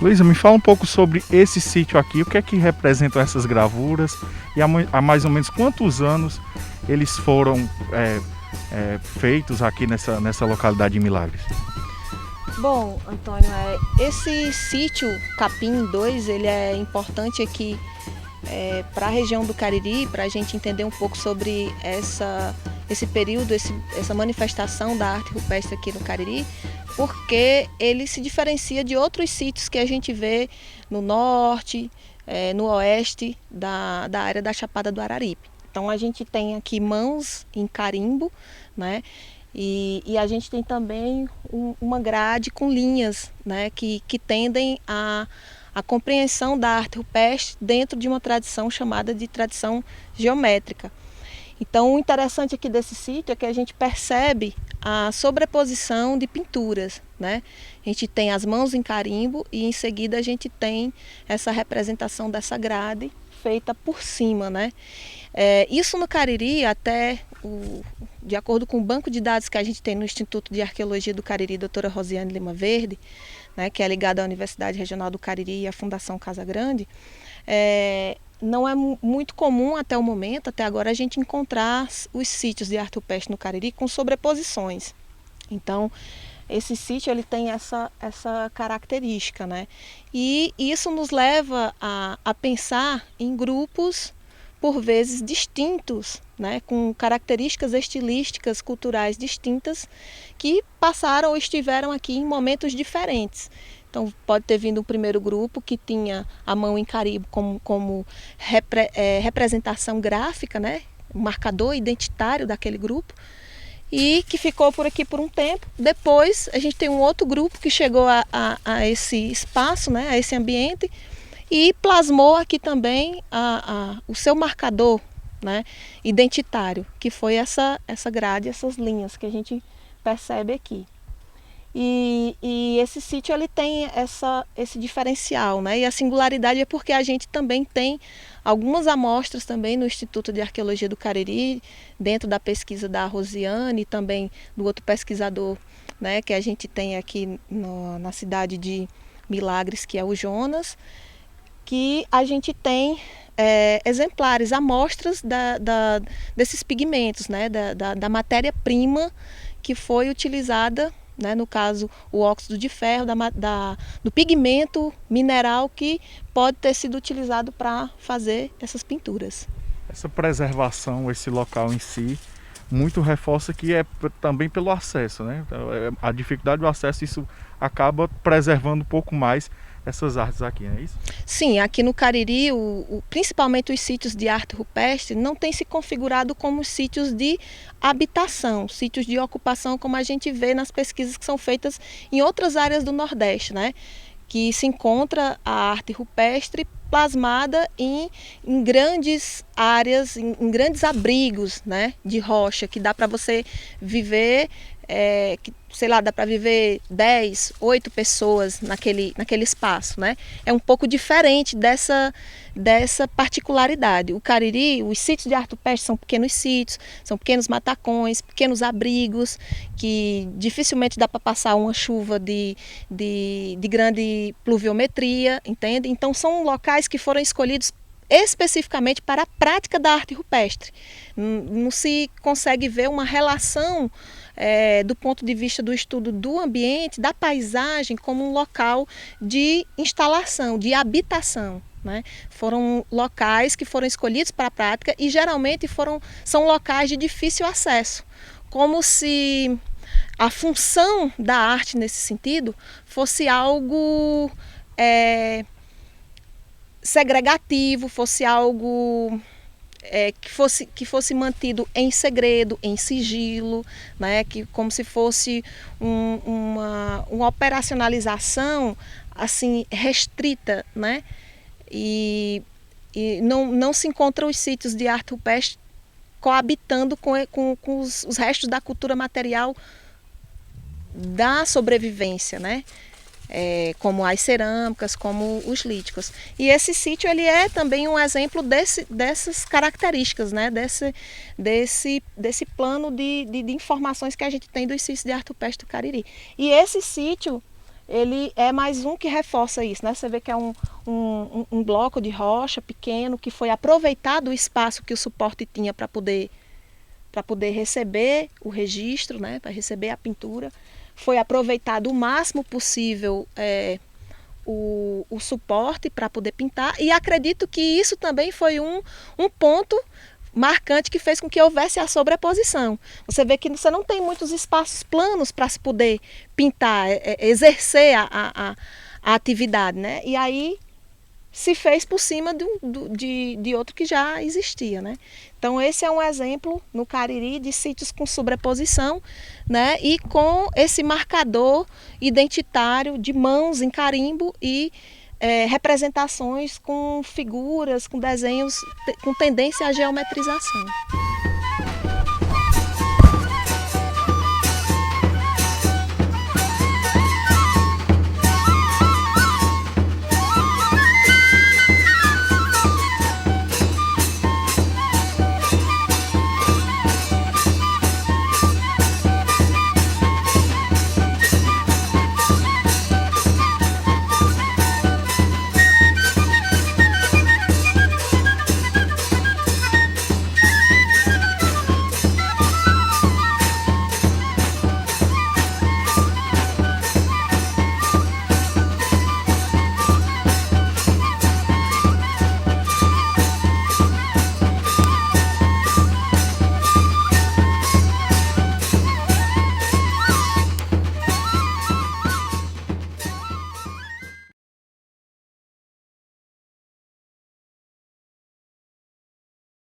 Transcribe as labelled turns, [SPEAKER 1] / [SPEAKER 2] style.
[SPEAKER 1] Luísa, me fala um pouco sobre esse sítio aqui, o que é que representam essas gravuras e há mais ou menos quantos anos eles foram feitos aqui nessa localidade de Milagres?
[SPEAKER 2] Bom, Antônio, esse sítio Capim 2, ele é importante aqui para a região do Cariri, para a gente entender um pouco sobre esse período, essa manifestação da arte rupestre aqui no Cariri, porque ele se diferencia de outros sítios que a gente vê no norte, no oeste da área da Chapada do Araripe. Então a gente tem aqui mãos em carimbo, né? E a gente tem também uma grade com linhas, né, que tendem a compreensão da arte rupestre dentro de uma tradição chamada de tradição geométrica. Então, o interessante aqui desse sítio é que a gente percebe a sobreposição de pinturas, né? A gente tem as mãos em carimbo e em seguida a gente tem essa representação dessa grade feita por cima, né? Isso no Cariri, de acordo com o banco de dados que a gente tem no Instituto de Arqueologia do Cariri, doutora Rosiane Lima Verde, né, que é ligada à Universidade Regional do Cariri e à Fundação Casa Grande, não é muito comum até o momento, até agora, a gente encontrar os sítios de arte rupestre no Cariri com sobreposições. Então, esse sítio ele tem essa característica, né? E isso nos leva a pensar em grupos, por vezes, distintos, né? Com características estilísticas, culturais distintas, que passaram ou estiveram aqui em momentos diferentes. Então, pode ter vindo um primeiro grupo que tinha a mão em carimbo como representação gráfica, né? Um marcador identitário daquele grupo, e que ficou por aqui por um tempo. Depois, a gente tem um outro grupo que chegou a esse espaço, né? A esse ambiente, e plasmou aqui também o seu marcador, né? Identitário, que foi essa grade, essas linhas que a gente percebe aqui. E esse sítio ele tem esse diferencial, né? E a singularidade é porque a gente também tem algumas amostras também no Instituto de Arqueologia do Cariri, dentro da pesquisa da Rosiane e também do outro pesquisador, né, que a gente tem aqui na cidade de Milagres, que é o Jonas, que a gente tem exemplares, amostras desses pigmentos, né, da matéria-prima que foi utilizada, né, no caso o óxido de ferro, do pigmento mineral que pode ter sido utilizado para fazer essas pinturas.
[SPEAKER 1] Essa preservação, esse local em si, muito reforça que é também pelo acesso, né? A dificuldade do acesso, isso acaba preservando um pouco mais essas artes aqui, não é isso?
[SPEAKER 2] Sim, aqui no Cariri, principalmente os sítios de arte rupestre, não tem se configurado como sítios de habitação, sítios de ocupação, como a gente vê nas pesquisas que são feitas em outras áreas do Nordeste, né? Que se encontra a arte rupestre plasmada em grandes áreas, em grandes abrigos, né, de rocha, que dá para você viver, sei lá, dá para viver 10, 8 pessoas naquele espaço, né? É um pouco diferente dessa particularidade. O Cariri, os sítios de arte rupestre são pequenos sítios, são pequenos matacões, pequenos abrigos, que dificilmente dá para passar uma chuva de grande pluviometria, entende? Então são locais que foram escolhidos especificamente para a prática da arte rupestre. Não se consegue ver uma relação do ponto de vista do estudo do ambiente, da paisagem, como um local de instalação, de habitação, né? Foram locais que foram escolhidos para a prática e geralmente são locais de difícil acesso, como se a função da arte nesse sentido fosse algo segregativo, fosse algo que fosse mantido em segredo, em sigilo, né? Como se fosse uma operacionalização assim restrita, né? E não se encontram os sítios de arte rupestre coabitando com os restos da cultura material da sobrevivência, né? Como as cerâmicas, como os líticos. E esse sítio ele é também um exemplo dessas características, né? desse plano de informações que a gente tem dos sítios de arte rupestre do Cariri. E esse sítio ele é mais um que reforça isso, né? Você vê que é um bloco de rocha pequeno que foi aproveitado o espaço que o suporte tinha para poder receber o registro, né? Para receber a pintura. Foi aproveitado o máximo possível o suporte para poder pintar, e acredito que isso também foi um ponto marcante que fez com que houvesse a sobreposição. Você vê que você não tem muitos espaços planos para se poder pintar, exercer a atividade, né? E aí se fez por cima de outro que já existia, né? Então esse é um exemplo no Cariri de sítios com sobreposição, né? E com esse marcador identitário de mãos em carimbo e representações com figuras, com desenhos com tendência à geometrização.